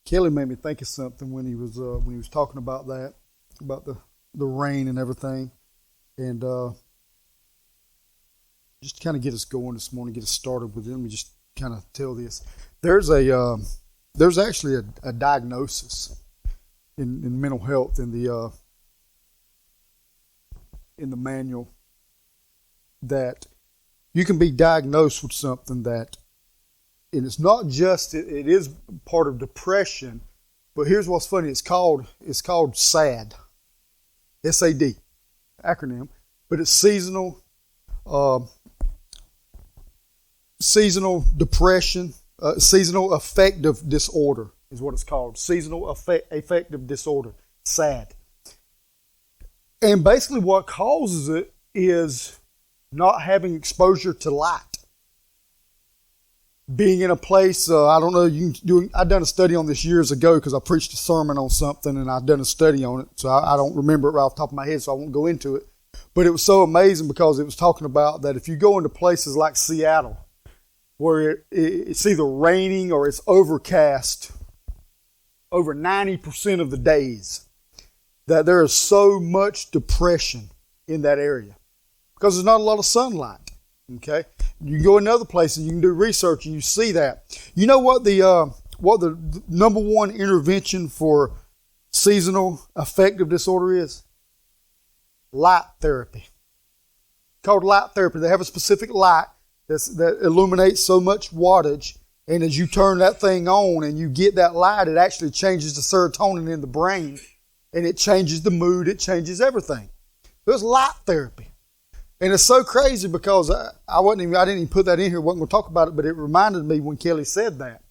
Kelly made me think of something when he was talking about that, about the rain and everything, and just to kind of get us going this morning, get us started with it. Let me just kind of tell this. There's actually a diagnosis in mental health in the manual that you can be diagnosed with something that, and it's not just it is part of depression, but here's what's funny. It's called SAD, SAD, acronym, but it's seasonal depression, seasonal affective disorder is what it's called. Seasonal affective disorder, SAD. And basically what causes it is not having exposure to light. Being in a place, I don't know, I've done a study on this years ago because I preached a sermon on something and I've done a study on it. So I don't remember it right off the top of my head, so I won't go into it. But it was so amazing because it was talking about that if you go into places like Seattle, where it's either raining or it's overcast over 90% of the days, that there is so much depression in that area because there's not a lot of sunlight. Okay, you can go in other places, you can do research, and you see that. You know what the number one intervention for seasonal affective disorder is? Light therapy. Called light therapy. They have a specific light that illuminates so much wattage, and as you turn that thing on and you get that light, it actually changes the serotonin in the brain, and it changes the mood, it changes everything. There's light therapy. And it's so crazy because I didn't even put that in here, wasn't going to talk about it, but it reminded me when Kelly said that.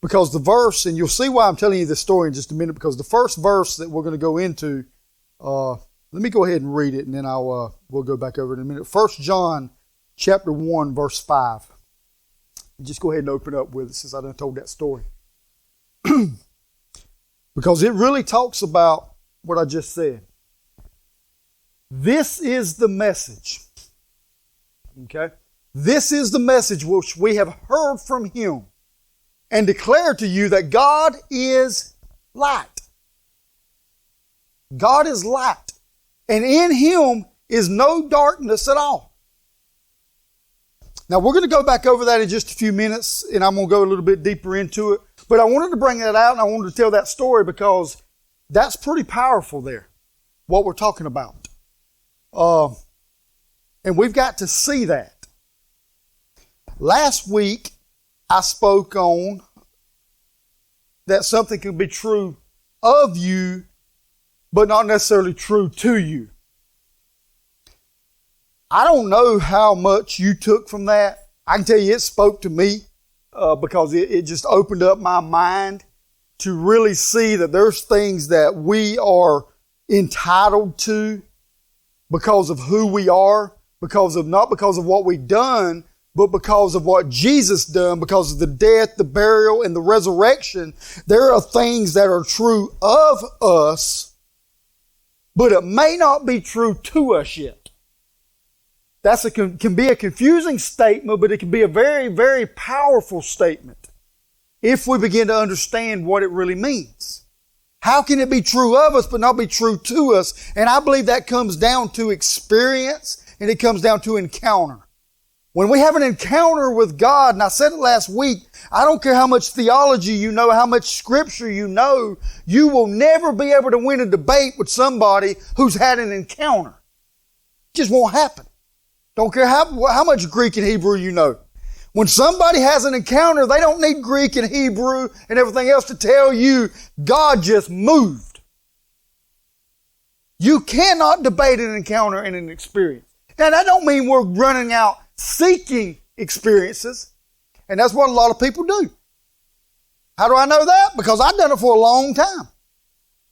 Because the verse, and you'll see why I'm telling you this story in just a minute, because the first verse that we're going to go into, let me go ahead and read it, and then we'll go back over it in a minute. 1 John chapter 1, verse 5. Just go ahead and open up with it since I done told that story. Because it really talks about what I just said. This is the message. Okay? This is the message which we have heard from Him and declare to you that God is light. God is light. And in Him is no darkness at all. Now we're going to go back over that in just a few minutes, and I'm going to go a little bit deeper into it. But I wanted to bring that out, and I wanted to tell that story because that's pretty powerful there, what we're talking about. And we've got to see that. Last week, I spoke on that something can be true of you, but not necessarily true to you. I don't know how much you took from that. I can tell you it spoke to me because it just opened up my mind to really see that there's things that we are entitled to because of who we are, not because of what we've done, but because of what Jesus done, because of the death, the burial, and the resurrection. There are things that are true of us, but it may not be true to us yet. Can be a confusing statement, but it can be a very, very powerful statement if we begin to understand what it really means. How can it be true of us but not be true to us? And I believe that comes down to experience and it comes down to encounter. When we have an encounter with God, and I said it last week, I don't care how much theology you know, how much scripture you know, you will never be able to win a debate with somebody who's had an encounter. It just won't happen. Don't care how much Greek and Hebrew you know. When somebody has an encounter, they don't need Greek and Hebrew and everything else to tell you God just moved. You cannot debate an encounter and an experience. Now, that don't mean we're running out seeking experiences, and that's what a lot of people do. How do I know that? Because I've done it for a long time.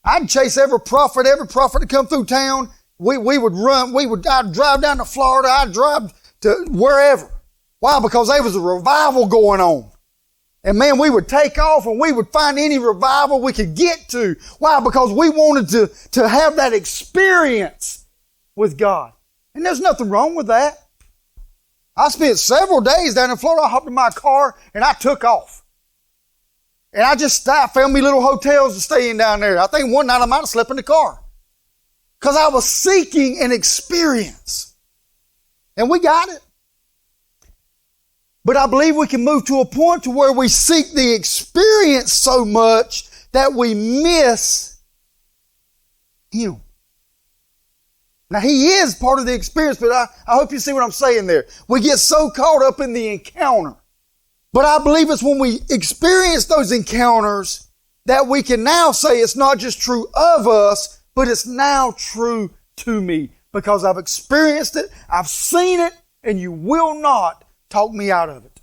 I'd chase every prophet that come through town. I'd drive down to Florida, I'd drive to wherever. Why? Because there was a revival going on. And man, we would take off and we would find any revival we could get to. Why? Because we wanted to have that experience with God. And there's nothing wrong with that. I spent several days down in Florida. I hopped in my car and I took off. And I found me little hotels to stay in down there. I think one night I might have slept in the car. Because I was seeking an experience. And we got it. But I believe we can move to a point to where we seek the experience so much that we miss Him. Now, He is part of the experience, but I hope you see what I'm saying there. We get so caught up in the encounter. But I believe it's when we experience those encounters that we can now say it's not just true of us, but it's now true to me. Because I've experienced it, I've seen it, and you will not talk me out of it.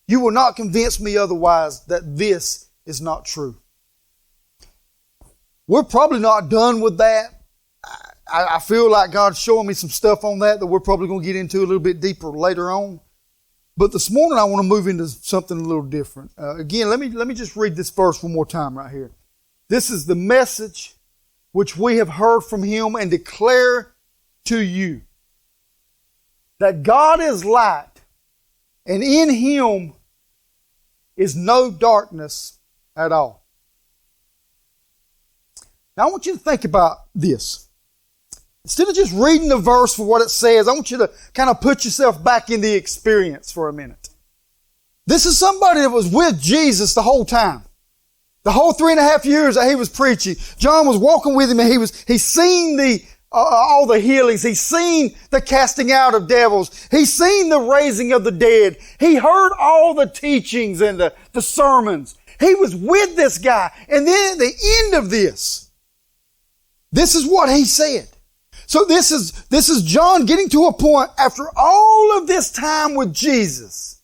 You will not convince me otherwise that this is not true. We're probably not done with that. I feel like God's showing me some stuff on that we're probably going to get into a little bit deeper later on. But this morning I want to move into something a little different. Again, let me just read this verse one more time right here. This is the message which we have heard from Him and declare to you, that God is light, and in Him is no darkness at all. Now I want you to think about this. Instead of just reading the verse for what it says, I want you to kind of put yourself back in the experience for a minute. This is somebody that was with Jesus the whole time. The whole 3.5 years that He was preaching. John was walking with Him and he's seen all the healings. He's seen the casting out of devils. He's seen the raising of the dead. He heard all the teachings and the sermons. He was with this guy. And then at the end of this is what he said. So this is John getting to a point after all of this time with Jesus.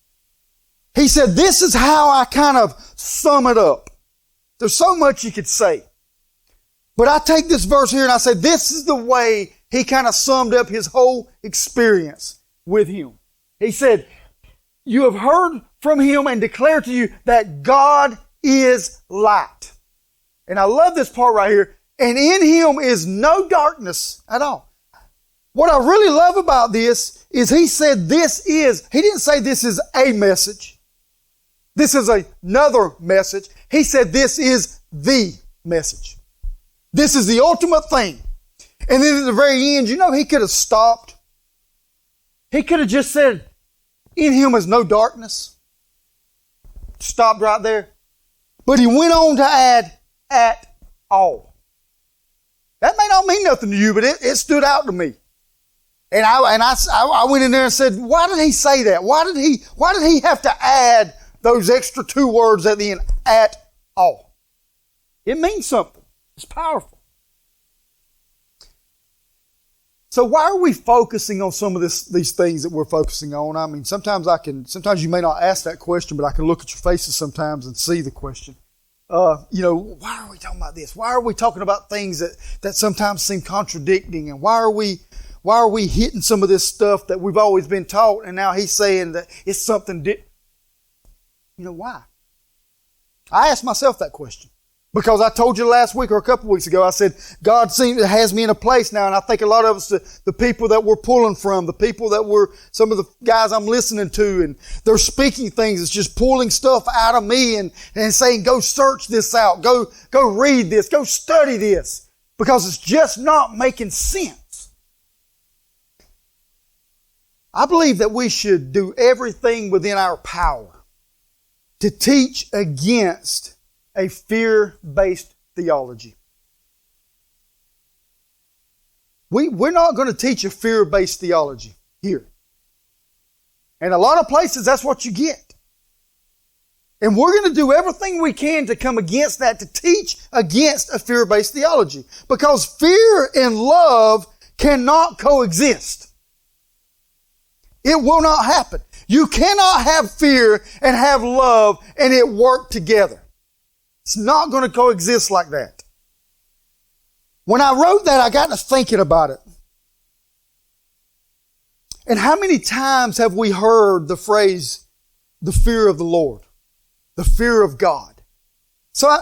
He said, this is how I kind of sum it up. There's so much you could say. But I take this verse here and I say, this is the way he kind of summed up his whole experience with Him. He said, you have heard from Him and declare to you that God is light. And I love this part right here. And in Him is no darkness at all. What I really love about this is He said He didn't say this is a message. This is another message. He said this is the message. This is the ultimate thing. And then at the very end, He could have stopped. He could have just said, in Him is no darkness. Stopped right there. But He went on to add, at all. That may not mean nothing to you, but it stood out to me. And I went in there and said, why did He say that? Why did He have to add those extra 2 words at the end, at all? It means something. It's powerful. So why are we focusing on some of these things that we're focusing on? I mean, sometimes you may not ask that question, but I can look at your faces sometimes and see the question. Why are we talking about this? Why are we talking about things that sometimes seem contradicting? And why are we hitting some of this stuff that we've always been taught? And now He's saying that it's something why? I asked myself that question. Because I told you last week or a couple weeks ago, I said, God has me in a place now, and I think a lot of us, the people that we're pulling from, the people that some of the guys I'm listening to, and they're speaking things, it's just pulling stuff out of me and saying, go search this out, go read this, go study this, because it's just not making sense. I believe that we should do everything within our power to teach against a fear-based theology. We're not going to teach a fear-based theology here. And a lot of places, that's what you get. And we're going to do everything we can to come against that, to teach against a fear-based theology. Because fear and love cannot coexist. It will not happen. You cannot have fear and have love and it work together. It's not going to coexist like that. When I wrote that, I got to thinking about it. And how many times have we heard the phrase, the fear of the Lord, the fear of God? So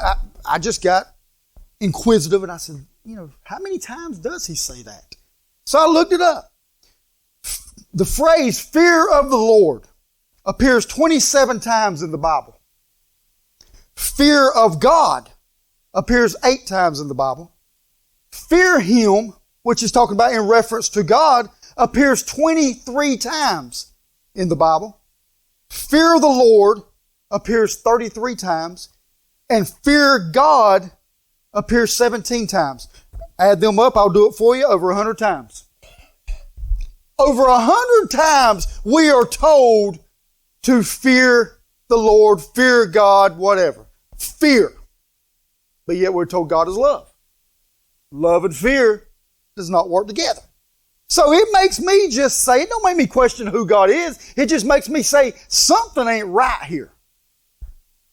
I just got inquisitive and I said, how many times does He say that? So I looked it up. The phrase fear of the Lord appears 27 times in the Bible. Fear of God appears 8 times in the Bible. Fear Him, which is talking about in reference to God, appears 23 times in the Bible. Fear of the Lord appears 33 times. And fear God appears 17 times. Add them up, I'll do it for you, over 100 times. Over 100 times we are told to fear the Lord, fear God, whatever. Fear. But yet we're told God is love. Love and fear does not work together. So it makes me just say, it don't make me question who God is. It just makes me say, something ain't right here.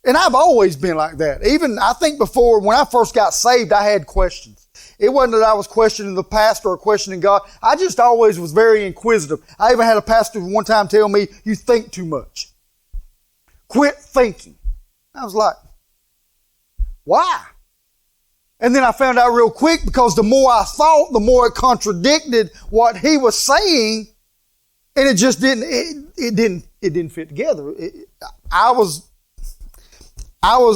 And I've always been like that. Even, I think before, when I first got saved, I had questions. It wasn't that I was questioning the pastor or questioning God. I just always was very inquisitive. I even had a pastor one time tell me, you think too much. Quit thinking. I was like, why? And then I found out real quick, because the more I thought, the more it contradicted what he was saying, and it just didn't fit together. I was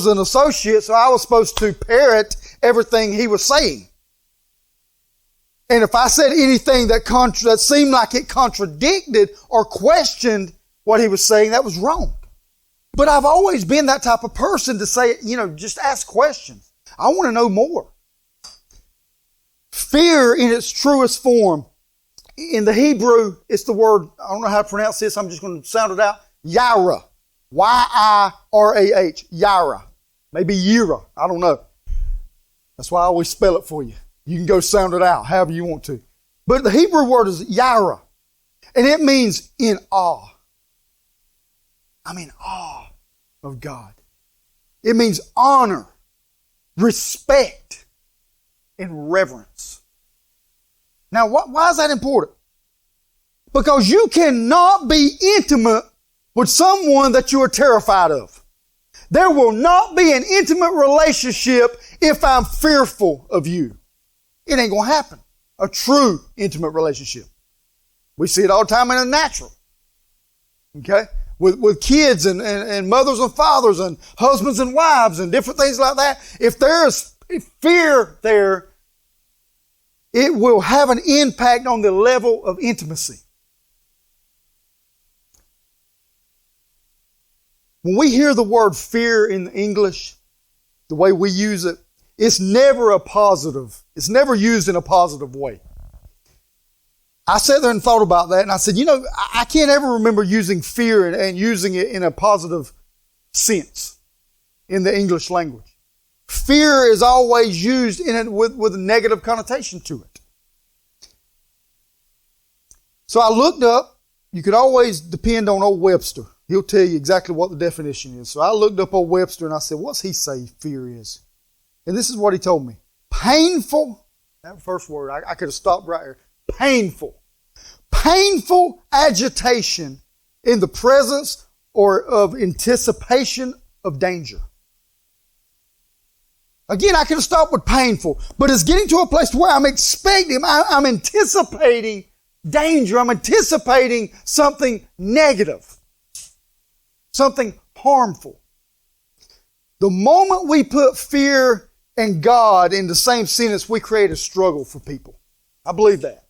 an associate, so I was supposed to parrot everything he was saying. And if I said anything that seemed like it contradicted or questioned what he was saying, that was wrong. But I've always been that type of person to say, just ask questions. I want to know more. Fear in its truest form. In the Hebrew, it's the word, I don't know how to pronounce this, I'm just going to sound it out. Yirah. Y-I-R-A-H. Yirah. Maybe Yira. I don't know. That's why I always spell it for you. You can go sound it out however you want to. But the Hebrew word is Yirah. And it means in awe. I'm in awe of God. It means honor, respect, and reverence. Now, why is that important? Because you cannot be intimate with someone that you are terrified of. There will not be an intimate relationship if I'm fearful of you. It ain't going to happen. A true intimate relationship. We see it all the time in the natural. Okay? With kids and mothers and fathers and husbands and wives and different things like that. If there is fear there, it will have an impact on the level of intimacy. When we hear the word fear in English, the way we use it, it's never a positive. It's never used in a positive way. I sat there and thought about that, and I said, I can't ever remember using fear and using it in a positive sense in the English language. Fear is always used in it with a negative connotation to it. So I looked up, you could always depend on old Webster. He'll tell you exactly what the definition is. So I looked up old Webster and I said, what's he say fear is? And this is what he told me. Painful, that first word, I could have stopped right here. Painful. Painful agitation in the presence or of anticipation of danger. Again, I could have stopped with painful, but it's getting to a place where I'm expecting, I'm anticipating danger. I'm anticipating something negative. Something harmful. The moment we put fear and God in the same sentence, we create a struggle for people. I believe that.